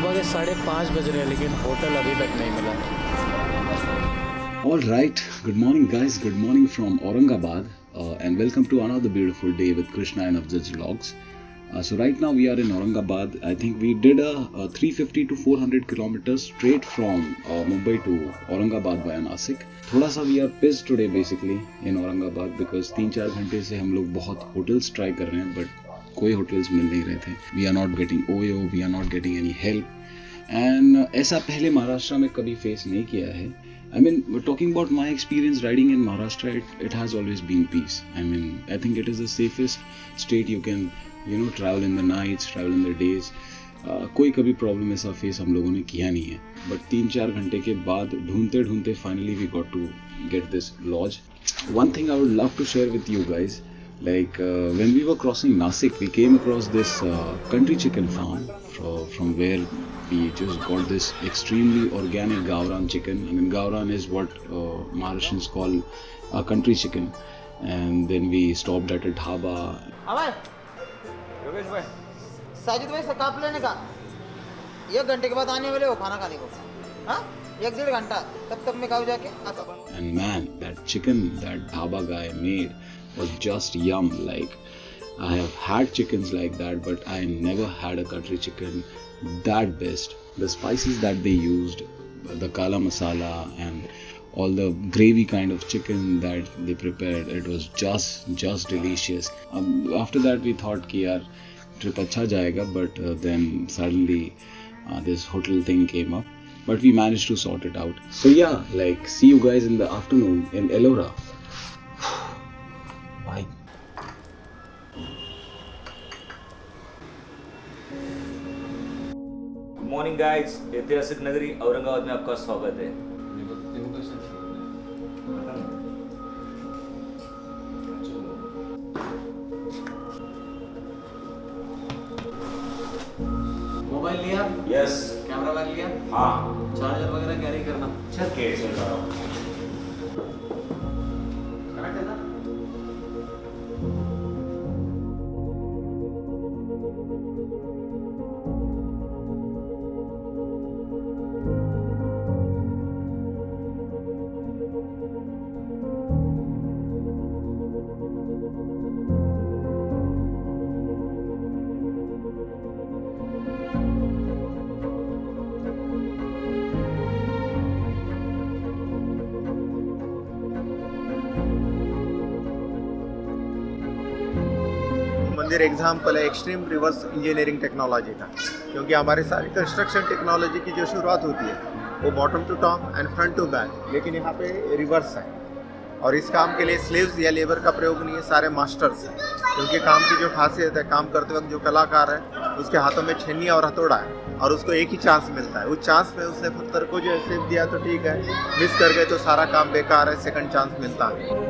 सुबह के 5:30 बज रहे हैं लेकिन होटल अभी तक नहीं मिला। All right, good morning guys, good morning from Aurangabad and welcome to another beautiful day with Krishna and Avjaj Vlogs. So right now we are in Aurangabad. I think we did a 350 to 400 kilometers straight from Mumbai to Aurangabad via Nasik. थोड़ा सा we are pissed today basically in Aurangabad because 3-4 घंटे से हम लोग बहुत hotels try कर रहे हैं but कोई hotels मिल नहीं रहे थे. We are not getting OYO, we are not getting any help. And ऐसा पहले महाराष्ट्र में कभी face नहीं किया है. I mean, talking about my experience riding in Maharashtra, it has always been peace. I mean, I think it is the safest state you can, travel in the nights, travel in the days. कोई कभी problem ऐसा face हम लोगों ने किया नहीं है. But 3-4 घंटे के बाद ढूंढते ढूंढते finally we got to get this lodge. One thing I would love to share with you guys, like when we were crossing Nasik, we came across this country chicken farm from where we just got this extremely organic Gauran chicken. I mean, Gauran is what Maharashtrians call a country chicken. And then we stopped at a dhaba. Yogesh भाई, साजिद भाई से काप लेने का 1 घंटे के बाद आने वाले हो खाना खाने को. हाँ, 1-1.5 घंटा, तब तक मैं खाऊं जाके आता हूं. And man, that chicken that dhaba guy made was just yum. Like, I have had chickens like that, but I never had a country chicken that best. The spices that they used, the kala masala and all the gravy kind of chicken that they prepared, it was just delicious. After that we thought कि यार trip अच्छा जाएगा, but then suddenly this hotel thing came up, but we managed to sort it out. So yeah, like see you guys in the afternoon in Ellora. Bye. Morning guys, ऐतिहासिक नगरी औरंगाबाद में आपका स्वागत है. मोबाइल लिया? Yes. Camera bag लिया? हाँ. Charger वगैरह कैरी करना. चल के चल रहा हूँ. कनेक्ट है ना? मंदिर एग्जाम्पल है एक्सट्रीम रिवर्स इंजीनियरिंग टेक्नोलॉजी का, क्योंकि हमारी सारी कंस्ट्रक्शन टेक्नोलॉजी की जो शुरुआत होती है वो bottom to top and front to back, लेकिन यहाँ पे रिवर्स है. और इस काम के लिए स्लेव्स या लेबर का प्रयोग नहीं है, सारे मास्टर्स हैं. क्योंकि काम की जो खासियत है, काम करते वक्त जो कलाकार है उसके हाथों में छन्नी और हथौड़ा है और उसको एक ही चांस मिलता है. उस चांस में उसने पत्थर को जो शेप दिया तो ठीक है, मिस कर गए तो सारा काम बेकार है, सेकंड चांस मिलता है.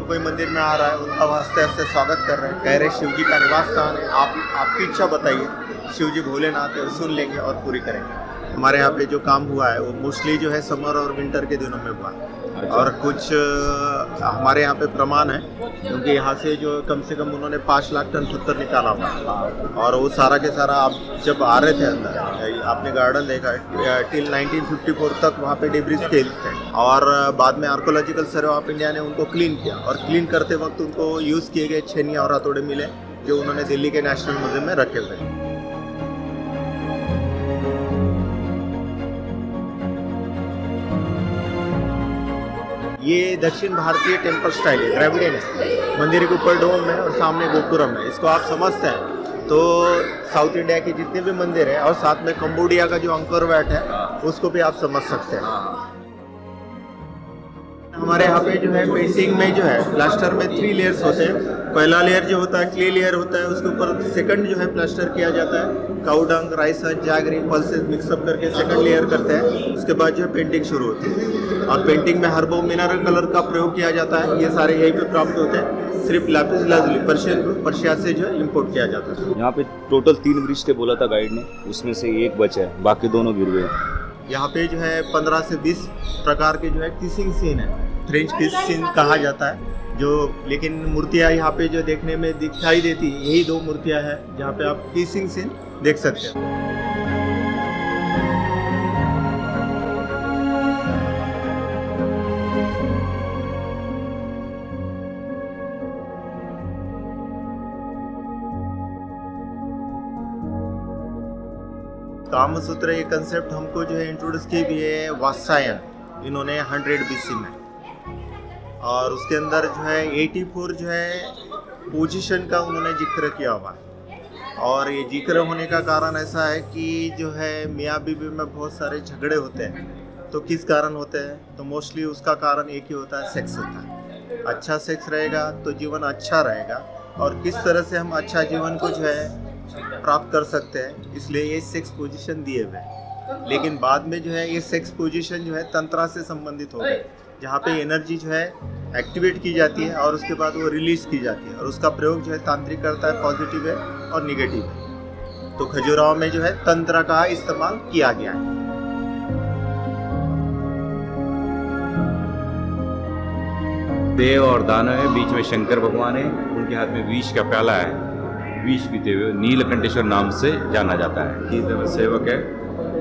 कोई मंदिर में आ रहा है, उनका हंसते हंसते स्वागत कर रहे हैं, कह रहे शिव जी का निवास स्थान है, आपकी इच्छा बताइए, शिव जी भोलेनाथ है, सुन लेंगे और पूरी करेंगे. हमारे यहाँ पे जो काम हुआ है वो मोस्टली जो है समर और विंटर के दिनों में हुआ है. और कुछ हमारे यहाँ पे प्रमाण है, क्योंकि यहाँ से जो कम से कम उन्होंने 5 लाख टन पत्थर निकाला हुआ. और वो सारा के सारा आप जब आ रहे थे अंदर, आपने गार्डन देखा है, टिल 1954 तक वहाँ पे डेब्रिस स्केल थे. और बाद में आर्कोलॉजिकल सर्वे ऑफ इंडिया ने उनको क्लीन किया, और क्लीन करते वक्त उनको यूज़ किए गए छेनियाँ और हथौड़े मिले जो उन्होंने दिल्ली के नेशनल म्यूजियम में रखे हुए हैं. ये दक्षिण भारतीय टेम्पल स्टाइल है, द्रविडियन है. मंदिर के ऊपर डोम है और सामने गोपुरम है. इसको आप समझते हैं तो साउथ इंडिया के जितने भी मंदिर है और साथ में कंबोडिया का जो अंकोर वैट है उसको भी आप समझ सकते हैं. हमारे यहाँ पे जो है पेंटिंग में जो है प्लास्टर में 3 लेयर्स होते हैं. पहला लेयर जो होता है क्ले लेयर होता है, उसके ऊपर सेकंड जो है प्लास्टर किया जाता है, cow dung, rice, jaggery, pulses mix up करके सेकंड लेयर करते हैं. उसके बाद जो है पेंटिंग शुरू होती है और पेंटिंग में हर्बो मिनरल कलर का प्रयोग किया जाता है. ये सारे यहीं पे प्राप्त होते हैं. सिर्फ लैपिस लाजुली पर्शिया से जो है इम्पोर्ट किया जाता है. यहाँ पे टोटल 3 ब्रिज थे बोला था गाइड ने, उसमें से एक बचा है, बाकी दोनों गिर गए. यहाँ पे जो है 15 से 20 प्रकार के जो है किसिंग सीन है, फ्रेंच किस सीन कहा जाता है जो। लेकिन मूर्तियाँ यहाँ पे जो देखने में दिखाई देती है, यही 2 मूर्तियाँ हैं जहाँ पे आप किसिंग सीन देख सकते हैं। कामसूत्र ये कंसेप्ट हमको जो है इंट्रोड्यूस की भी है वात्सायन, इन्होंने 100 BC में, और उसके अंदर जो है 84 जो है पोजीशन का उन्होंने जिक्र किया हुआ है। और ये जिक्र होने का कारण ऐसा है कि जो है मियाँ बीवी में बहुत सारे झगड़े होते हैं, तो किस कारण होते हैं, तो मोस्टली उसका कारण एक ही होता है, सेक्स होता है। अच्छा सेक्स रहेगा तो जीवन अच्छा रहेगा, और किस तरह से हम अच्छा जीवन को जो है प्राप्त कर सकते हैं, इसलिए ये सेक्स पोजीशन दिए हुए हैं। लेकिन बाद में जो है ये सेक्स पोजीशन जो है तंत्रा से संबंधित हो गए, जहाँ पे एनर्जी जो है एक्टिवेट की जाती है और उसके बाद वो रिलीज की जाती है, और उसका प्रयोग जो है तांत्रिक करता है, पॉजिटिव है और निगेटिव है। तो खजुराहो में जो है तंत्र का इस्तेमाल किया गया है। देव और दानव है, बीच में शंकर भगवान है, उनके हाथ में विष का प्याला है, विष पीते हुए नीलकंठेश्वर नाम से जाना जाता है। ये सेवक है,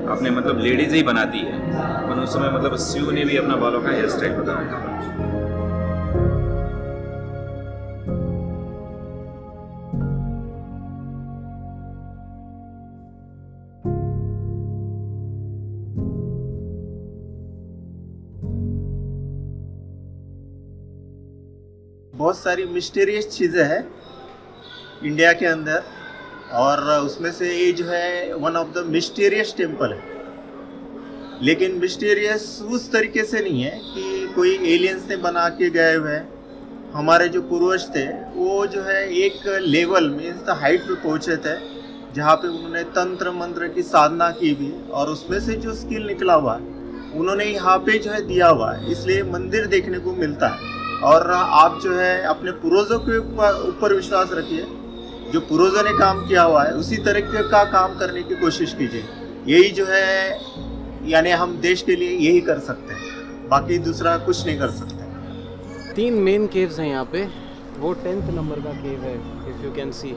अपने मतलब लेडीज ही बनाती है, और उस समय मतलब शिव ने भी अपना बालों का हेयर स्टाइल बताया। बहुत सारी मिस्टीरियस चीज़ें हैं इंडिया के अंदर, और उसमें से ये जो है one of the mysterious temple है। लेकिन मिस्टीरियस उस तरीके से नहीं है कि कोई एलियंस ने बना के गए हुए हैं। हमारे जो पूर्वज थे वो जो है एक लेवल मीन्स द हाइट पे पहुँचे थे, जहाँ पे उन्होंने तंत्र मंत्र की साधना की भी, और उसमें से जो स्किल निकला हुआ है उन्होंने यहाँ पे जो है दिया हुआ है, इसलिए मंदिर देखने को मिलता है। और आप जो है अपने पूर्वजों के ऊपर विश्वास रखिए, जो पूर्वजों ने काम किया हुआ है उसी तरीके का काम करने की कोशिश कीजिए। यही जो है यानी हम देश के लिए यही कर सकते हैं, बाकी दूसरा कुछ नहीं कर सकते। 3 मेन केव्स हैं यहाँ पे, वो 10th नंबर का केव है इफ़ यू कैन सी,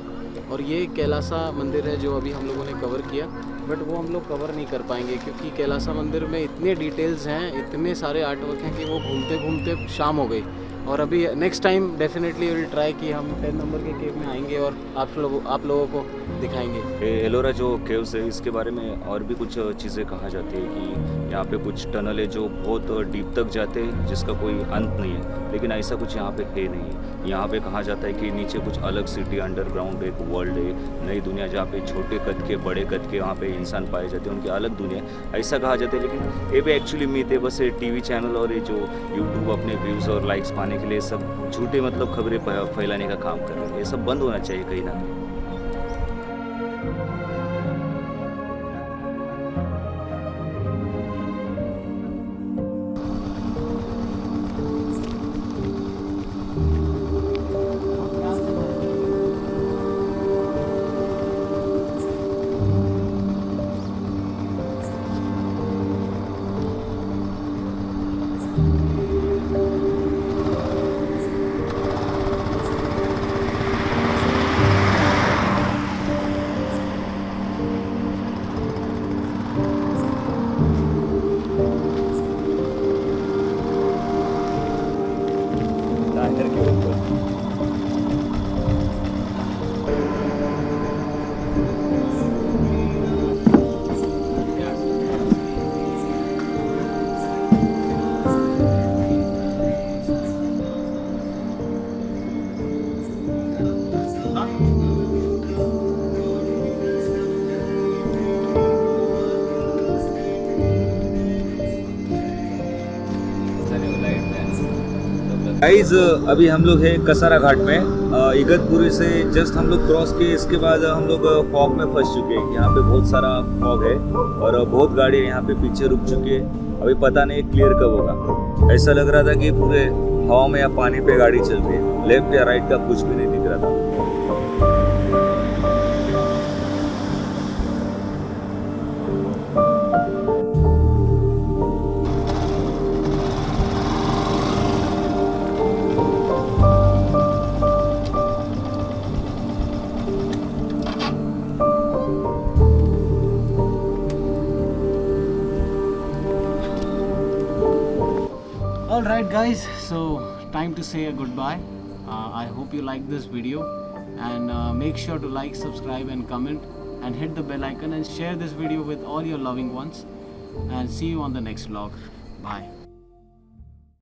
और ये कैलासा मंदिर है जो अभी हम लोगों ने कवर किया, बट वो हम लोग कवर नहीं कर पाएंगे क्योंकि कैलासा मंदिर में इतने डिटेल्स हैं, इतने सारे आर्टवर्क हैं कि वो घूमते घूमते शाम हो गई। और अभी next time definitely will try कि हम 10 नंबर के केव में आएंगे और आप लोगों को दिखाएंगे। एलोरा जो केव्स है इसके बारे में और भी कुछ चीज़ें कहा जाती है कि यहाँ पे कुछ टनल है जो बहुत डीप तक जाते हैं जिसका कोई अंत नहीं है, लेकिन ऐसा कुछ यहाँ पे है नहीं। यहाँ पे कहा जाता है कि नीचे कुछ अलग सिटी अंडरग्राउंड एक वर्ल्ड है, नई दुनिया जहाँ पे छोटे कद के बड़े कद के वहाँ पे इंसान पाए जाते हैं, उनकी अलग दुनिया ऐसा कहा जाता है। लेकिन ये भी एक्चुअली मीत है, बस टीवी चैनल और ये जो यूट्यूब अपने व्यूज़ और लाइक्स पाने के लिए सब झूठे मतलब खबरें फैलाने का काम कर रहे हैं। ये सब बंद होना चाहिए कहीं ना कहीं। गाइज अभी हम लोग हैं कसारा घाट में, इगतपुरी से जस्ट हम लोग क्रॉस किए, इसके बाद हम लोग फॉग में फंस चुके हैं। यहाँ पे बहुत सारा फॉग है और बहुत गाड़ियाँ यहाँ पे पीछे रुक चुकी है। अभी पता नहीं क्लियर कब होगा। ऐसा लग रहा था कि पूरे हवा में या पानी पे गाड़ी चल रही है, लेफ्ट या राइट का कुछ भी नहीं दिख रहा था। Alright guys, so time to say a goodbye. I hope you liked this video, and make sure to like, subscribe and comment, and hit the bell icon and share this video with all your loving ones, and see you on the next vlog. Bye.